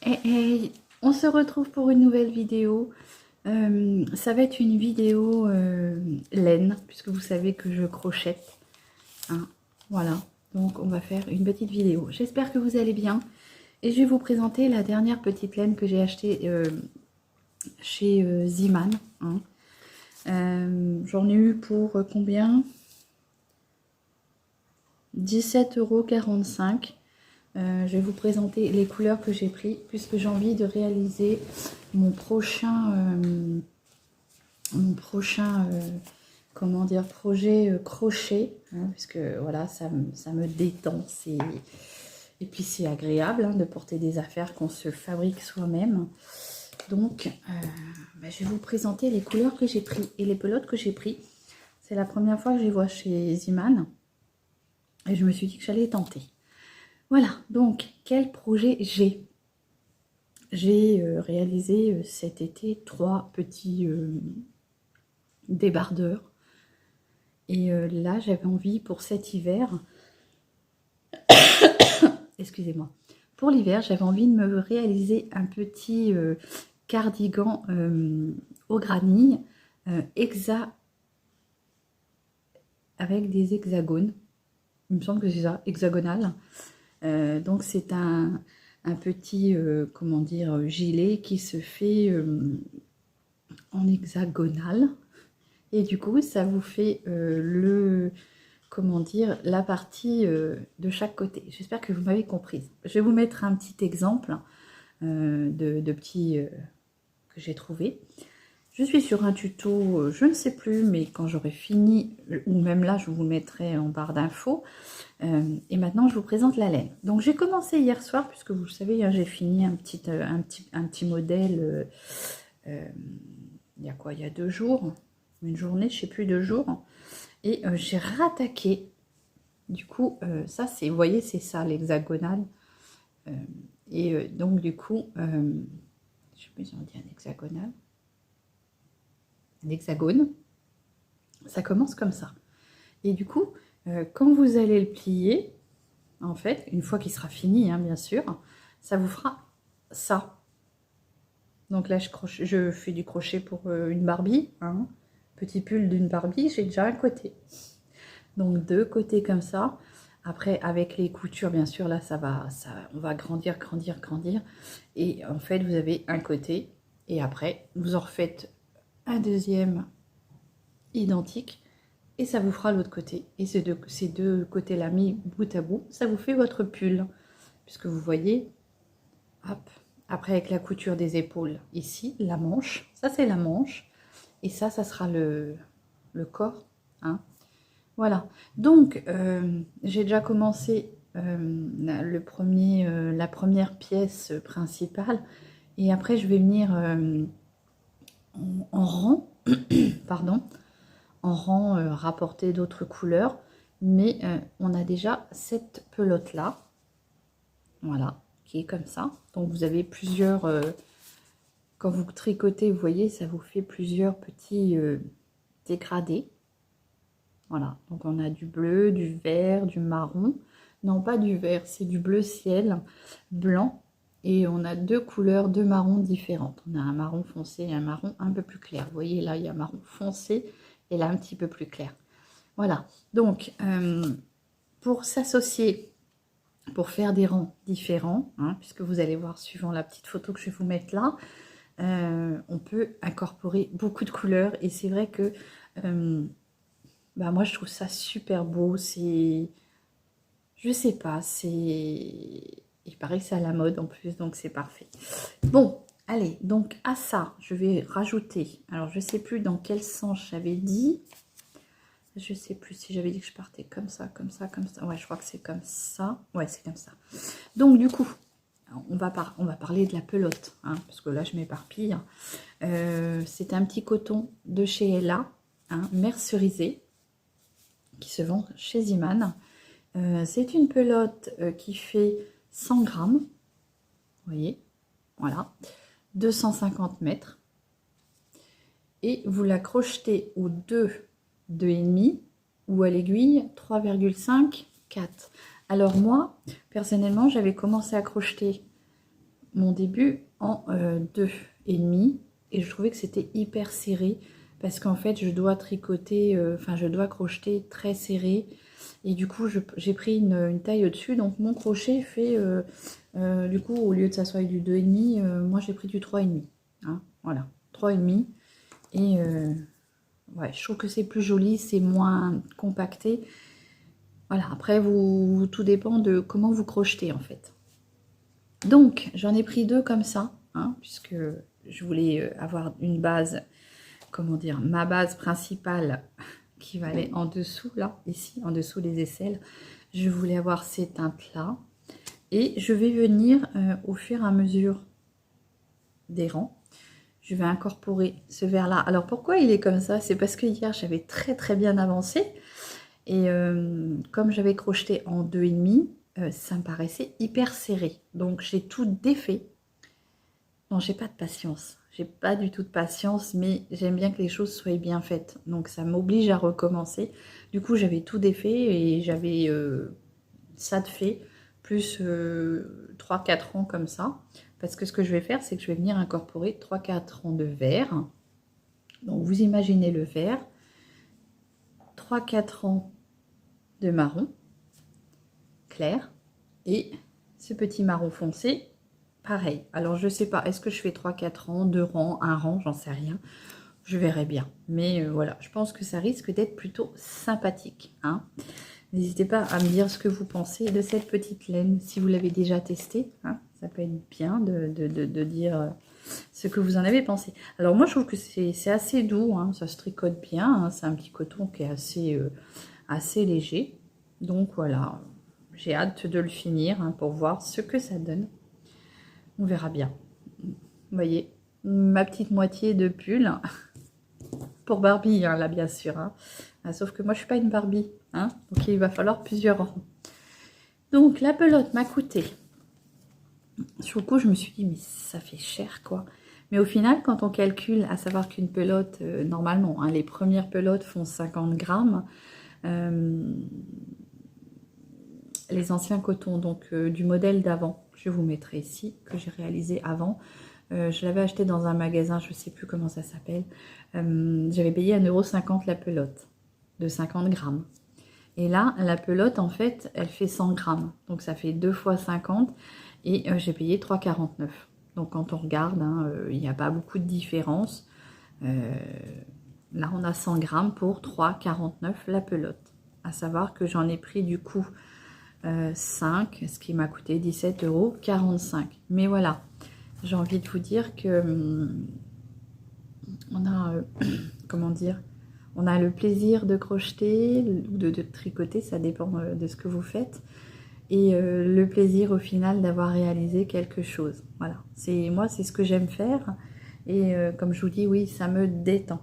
Et on se retrouve pour une nouvelle vidéo. Ça va être une vidéo laine, puisque vous savez que je crochette. Hein, voilà, donc on va faire une petite vidéo. J'espère que vous allez bien. Et je vais vous présenter la dernière petite laine que j'ai achetée chez Ziman. Hein. J'en ai eu pour combien? 17,45 €. Je vais vous présenter les couleurs que j'ai pris puisque j'ai envie de réaliser mon prochain comment dire, projet crochet, hein, puisque voilà, ça me détend, et puis c'est agréable hein, de porter des affaires qu'on se fabrique soi-même. Donc je vais vous présenter les couleurs que j'ai pris et les pelotes que j'ai pris. C'est la première fois que je les vois chez Ziman et je me suis dit que j'allais tenter. Voilà, donc quel projet j'ai? J'ai réalisé cet été 3 petits débardeurs. Et là, j'avais envie pour cet hiver, excusez-moi, pour l'hiver, j'avais envie de me réaliser un petit cardigan au granit, avec des hexagones. Il me semble que c'est ça, hexagonal. Donc c'est un petit, comment dire, gilet qui se fait en hexagonal. Et du coup, ça vous fait comment dire, la partie de chaque côté. J'espère que vous m'avez comprise. Je vais vous mettre un petit exemple de petits que j'ai trouvé. Je suis sur un tuto, je ne sais plus, mais quand j'aurai fini, ou même là, je vous le mettrai en barre d'infos. Et maintenant, je vous présente la laine. Donc, j'ai commencé hier soir, puisque vous le savez, hein, j'ai fini un petit modèle, il y a quoi? Il y a 2 jours, une journée, je ne sais plus, 2 jours. Et j'ai rattaqué. Du coup, ça, c'est, vous voyez, c'est ça, l'hexagonal. Donc, du coup, je ne sais plus si on dit un hexagonal. Un hexagone. Ça commence comme ça. Et du coup, quand vous allez le plier, en fait, une fois qu'il sera fini, hein, bien sûr, ça vous fera ça. Donc là, je fais du crochet pour une Barbie. Hein. Petit pull d'une Barbie, j'ai déjà un côté. Donc 2 côtés comme ça. Après, avec les coutures, bien sûr, là, on va grandir. Et en fait, vous avez un côté. Et après, vous en refaites un deuxième identique. Et ça vous fera l'autre côté. Et ces deux côtés-là mis bout à bout, ça vous fait votre pull. Puisque vous voyez, hop. Après, avec la couture des épaules, ici, la manche. Ça, c'est la manche. Et ça sera le corps. Hein. Voilà, donc j'ai déjà commencé la première pièce principale et après je vais venir en rang, pardon, en rang rapporter d'autres couleurs, mais on a déjà cette pelote là, voilà, qui est comme ça. Donc vous avez plusieurs, quand vous tricotez, vous voyez, ça vous fait plusieurs petits dégradés. Voilà, donc on a du bleu, du vert, du marron. Non, pas du vert, c'est du bleu ciel, blanc. Et on a 2 couleurs de marron différentes. On a un marron foncé et un marron un peu plus clair. Vous voyez, là, il y a un marron foncé et là, un petit peu plus clair. Voilà, donc pour s'associer, pour faire des rangs différents, hein, puisque vous allez voir, suivant la petite photo que je vais vous mettre là, on peut incorporer beaucoup de couleurs. Et c'est vrai que... moi je trouve ça super beau, c'est, je sais pas, c'est, il paraît que c'est à la mode en plus, donc c'est parfait. Bon, allez, donc à ça, je vais rajouter, alors je sais plus dans quel sens j'avais dit, je sais plus si j'avais dit que je partais comme ça, ouais, je crois que c'est comme ça, ouais, c'est comme ça. Donc du coup, on va parler de la pelote, hein, parce que là je m'éparpille. C'est un petit coton de chez Ella, hein, mercerisé, qui se vend chez Ziman. C'est une pelote qui fait 100 grammes. Vous voyez, voilà. 250 mètres. Et vous la crochetez au 2, 2,5 ou à l'aiguille 3,5, 4. Alors moi, personnellement, j'avais commencé à crocheter mon début en 2,5 et je trouvais que c'était hyper serré parce qu'en fait je dois tricoter, enfin je dois crocheter très serré et du coup j'ai pris une taille au-dessus, donc mon crochet fait du coup au lieu de ça soit du 2,5, moi j'ai pris du 3,5, hein, voilà, 3,5 et ouais, je trouve que c'est plus joli, c'est moins compacté. Voilà, après tout dépend de comment vous crochetez en fait. Donc, j'en ai pris 2 comme ça, hein, puisque je voulais avoir une base, comment dire, ma base principale qui va aller en dessous, là, ici, en dessous des aisselles. Je voulais avoir ces teintes-là. Et je vais venir, au fur et à mesure des rangs, je vais incorporer ce vert-là. Alors, pourquoi il est comme ça? C'est parce que hier, j'avais très bien avancé. Et comme j'avais crocheté en 2,5, ça me paraissait hyper serré. Donc j'ai tout défait. Non, j'ai pas de patience. J'ai pas du tout de patience, mais j'aime bien que les choses soient bien faites. Donc ça m'oblige à recommencer. Du coup, j'avais tout défait et j'avais ça de fait, plus 3-4 rangs comme ça. Parce que ce que je vais faire, c'est que je vais venir incorporer 3-4 rangs de vert. Donc vous imaginez le vert. 3-4 rangs de marron clair et ce petit marron foncé pareil. Alors je sais pas, est-ce que je fais 3-4 rangs, 2 rangs, 1 rang, j'en sais rien, je verrai bien, mais voilà, je pense que ça risque d'être plutôt sympathique, hein. N'hésitez pas à me dire ce que vous pensez de cette petite laine, si vous l'avez déjà testée, hein. Ça peut être bien de dire ce que vous en avez pensé. Alors moi je trouve que c'est assez doux, hein. Ça se tricote bien, hein. C'est un petit coton qui est assez léger, donc voilà, j'ai hâte de le finir, hein, pour voir ce que ça donne. On verra bien. Vous voyez, ma petite moitié de pull pour Barbie, hein, là bien sûr, hein. Ah, sauf que moi je suis pas une Barbie, hein, donc il va falloir plusieurs rangs. Donc la pelote m'a coûté. Sur le coup je me suis dit mais ça fait cher quoi. Mais au final quand on calcule, à savoir qu'une pelote, normalement, hein, les premières pelotes font 50 grammes. Les anciens cotons, donc du modèle d'avant, je vous mettrai ici, que j'ai réalisé avant. Je l'avais acheté dans un magasin, je ne sais plus comment ça s'appelle. J'avais payé 1,50 € la pelote, de 50 grammes. Et là, la pelote, en fait, elle fait 100 grammes. Donc ça fait 2 fois 50 et j'ai payé 3,49 €. Donc quand on regarde, hein, il n'y a pas beaucoup de différence. Là, on a 100 grammes pour 3,49 € la pelote. À savoir que j'en ai pris du coup 5, ce qui m'a coûté 17,45 €. Mais voilà, j'ai envie de vous dire que on a, comment dire, on a le plaisir de crocheter ou de tricoter, ça dépend de ce que vous faites. Et le plaisir au final d'avoir réalisé quelque chose. Voilà, moi c'est ce que j'aime faire. Et comme je vous dis, oui, ça me détend.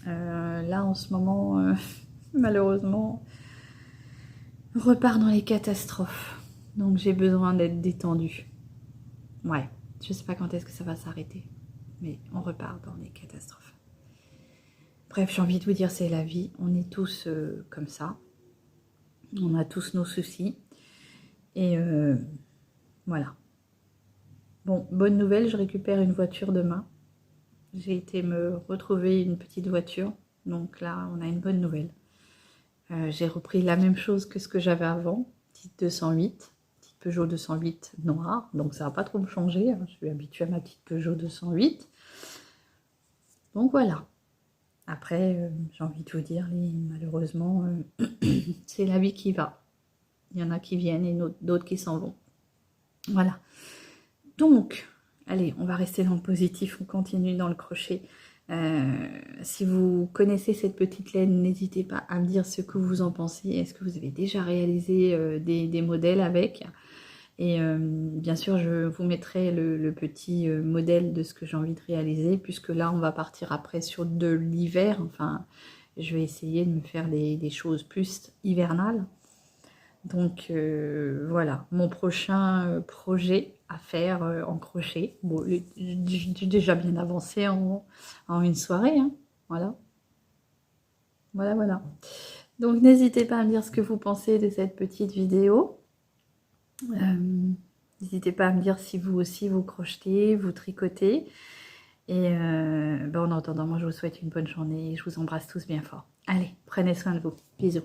Là en ce moment, malheureusement, repart dans les catastrophes. Donc j'ai besoin d'être détendue. Ouais, je sais pas quand est-ce que ça va s'arrêter. Mais on repart dans les catastrophes. Bref, j'ai envie de vous dire, c'est la vie. On est tous comme ça. On a tous nos soucis. Et voilà. Bon, bonne nouvelle, je récupère une voiture demain. J'ai été me retrouver une petite voiture. Donc là, on a une bonne nouvelle. J'ai repris la même chose que ce que j'avais avant. Petite 208. Petite Peugeot 208 noire. Donc ça va pas trop me changer, hein. Je suis habituée à ma petite Peugeot 208. Donc voilà. Après, j'ai envie de vous dire, malheureusement, c'est la vie qui va. Il y en a qui viennent et d'autres qui s'en vont. Voilà. Donc, allez, on va rester dans le positif, on continue dans le crochet. Si vous connaissez cette petite laine, n'hésitez pas à me dire ce que vous en pensez. Est-ce que vous avez déjà réalisé des modèles avec? Et bien sûr, je vous mettrai le petit modèle de ce que j'ai envie de réaliser, puisque là, on va partir après sur de l'hiver. Enfin, je vais essayer de me faire des choses plus hivernales. Donc voilà, mon prochain projet à faire en crochet. Bon, j'ai déjà bien avancé en une soirée, hein. Voilà. Voilà. Donc n'hésitez pas à me dire ce que vous pensez de cette petite vidéo. N'hésitez pas à me dire si vous aussi vous crochetez, vous tricotez. Et en attendant, moi je vous souhaite une bonne journée. Je vous embrasse tous bien fort. Allez, prenez soin de vous. Bisous.